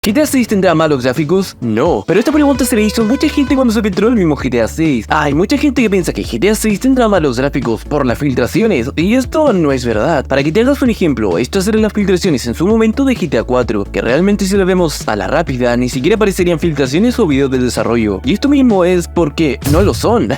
¿GTA 6 tendrá malos gráficos? No, pero esta pregunta se le hizo a mucha gente cuando se filtró el mismo GTA 6. Hay mucha gente que piensa que GTA 6 tendrá malos gráficos por las filtraciones, y esto no es verdad. Para que te hagas un ejemplo, estas eran las filtraciones en su momento de GTA 4, que realmente si lo vemos a la rápida, ni siquiera aparecerían filtraciones o videos de desarrollo. Y esto mismo es porque no lo son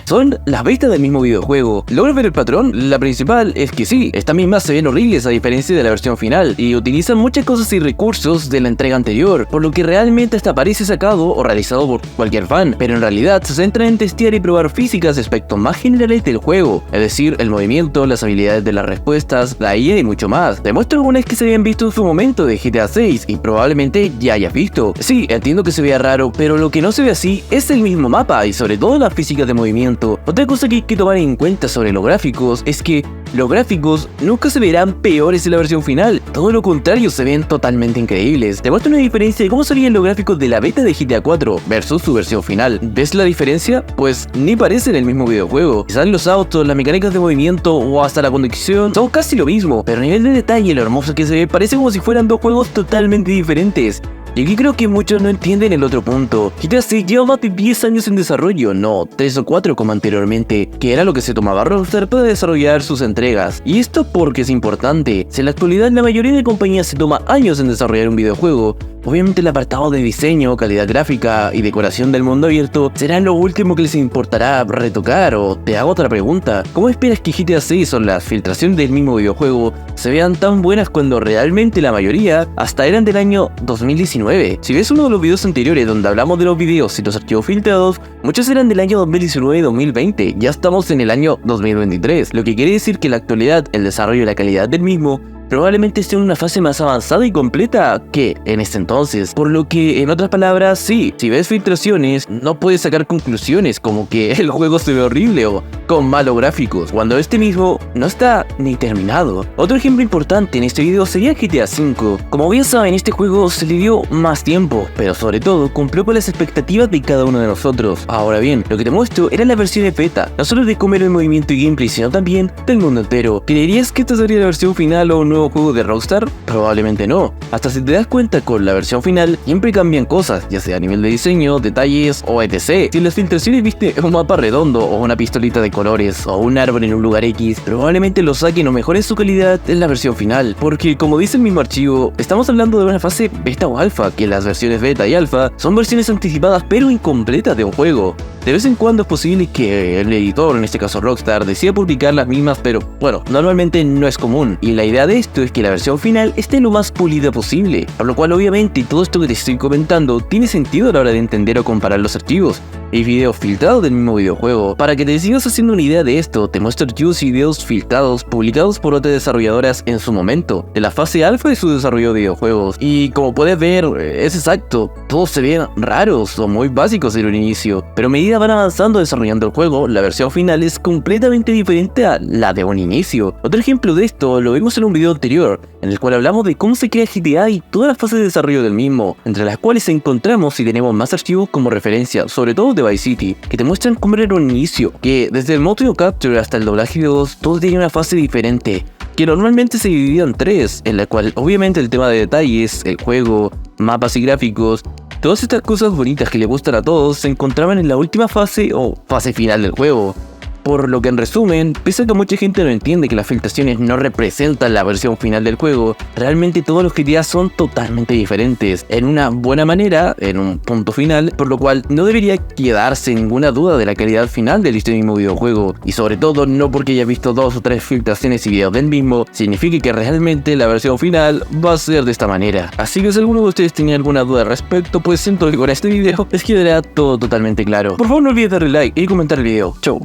las betas del mismo videojuego. ¿Logras ver el patrón? La principal es que sí, estas mismas se ven horribles a diferencia de la versión final, y utilizan muchas cosas y recursos de la entrega anterior, por lo que realmente hasta parece sacado o realizado por cualquier fan, pero en realidad se centra en testear y probar físicas de aspectos más generales del juego, es decir, el movimiento, las habilidades de las respuestas, la IA y mucho más. Demuestra algunas que se habían visto en su momento de GTA 6 y probablemente ya hayas visto. Sí, entiendo que se vea raro, pero lo que no se ve así es el mismo mapa y sobre todo las físicas de movimiento. Otra cosa que hay que tomar en cuenta sobre los gráficos es que los gráficos nunca se verán peores en la versión final, todo lo contrario, se ven totalmente increíbles. Demuestra una diferencia de cómo serían los gráficos de la beta de GTA 4 versus su versión final. ¿Ves la diferencia? Pues ni parecen el mismo videojuego. Quizás los autos, las mecánicas de movimiento o hasta la conducción son casi lo mismo, pero a nivel de detalle lo hermoso que se ve parece como si fueran dos juegos totalmente diferentes. Y aquí creo que muchos no entienden el otro punto. GTA 6 lleva más de 10 años en desarrollo, no 3 o 4 como anteriormente, que era lo que se tomaba Rockstar para desarrollar sus entregas. Y esto porque es importante. Si en la actualidad la mayoría de compañías se toma años en desarrollar un videojuego, obviamente el apartado de diseño, calidad gráfica y decoración del mundo abierto será lo último que les importará retocar. O te hago otra pregunta, ¿cómo esperas que GTA 6 o las filtraciones del mismo videojuego se vean tan buenas cuando realmente la mayoría hasta eran del año 2019? Si ves uno de los videos anteriores donde hablamos de los videos y los archivos filtrados, muchos eran del año 2019 y 2020, ya estamos en el año 2023, lo que quiere decir que en la actualidad el desarrollo y la calidad del mismo probablemente esté en una fase más avanzada y completa que en ese entonces, por lo que en otras palabras, sí, si ves filtraciones no puedes sacar conclusiones como que el juego se ve horrible o con malos gráficos, cuando este mismo no está ni terminado. Otro ejemplo importante en este video sería GTA V. Como bien saben, este juego se le dio más tiempo, pero sobre todo cumplió con las expectativas de cada uno de nosotros. Ahora bien, lo que te muestro era la versión de beta, no solo de cómo era el movimiento y gameplay, sino también del mundo entero. ¿Creerías que esta sería la versión final o un nuevo juego de Rockstar? Probablemente no. Hasta si te das cuenta, con la versión final siempre cambian cosas, ya sea a nivel de diseño, detalles o etc. Si en las filtraciones viste un mapa redondo o una pistolita de colores o un árbol en un lugar X, probablemente lo saquen o mejoren su calidad en la versión final, porque como dice el mismo archivo, estamos hablando de una fase beta o alfa, que las versiones beta y alfa son versiones anticipadas pero incompletas de un juego. De vez en cuando es posible que el editor, en este caso Rockstar, decida publicar las mismas, pero bueno, normalmente no es común, y la idea de esto es que la versión final esté lo más pulida posible, por lo cual obviamente todo esto que te estoy comentando tiene sentido a la hora de entender o comparar los archivos y videos filtrados del mismo videojuego. Para que te sigas haciendo una idea de esto, te muestro archivos y videos filtrados publicados por otras desarrolladoras en su momento, de la fase alfa de su desarrollo de videojuegos, y como puedes ver, es exacto, todos se ven raros o muy básicos en un inicio, pero a medida van avanzando desarrollando el juego, la versión final es completamente diferente a la de un inicio. Otro ejemplo de esto lo vimos en un video anterior, en el cual hablamos de cómo se crea GTA y todas las fases de desarrollo del mismo, entre las cuales encontramos y tenemos más archivos como referencia, sobre todo de Vice City, que te muestran cómo era un inicio, que desde el motion capture hasta el doblaje de voz, todo tenía una fase diferente, que normalmente se dividía en tres, en la cual obviamente el tema de detalles, el juego, mapas y gráficos, todas estas cosas bonitas que le gustan a todos se encontraban en la última fase o fase final del juego. Por lo que en resumen, pese a que mucha gente no entiende que las filtraciones no representan la versión final del juego, realmente todos los GTA son totalmente diferentes, en una buena manera, en un punto final, por lo cual no debería quedarse ninguna duda de la calidad final de este mismo videojuego, y sobre todo no porque haya visto 2 o 3 filtraciones y videos del mismo, significa que realmente la versión final va a ser de esta manera. Así que si alguno de ustedes tenía alguna duda al respecto, pues siento que con este video les quedará todo totalmente claro. Por favor no olvides darle like y comentar el video. Chau.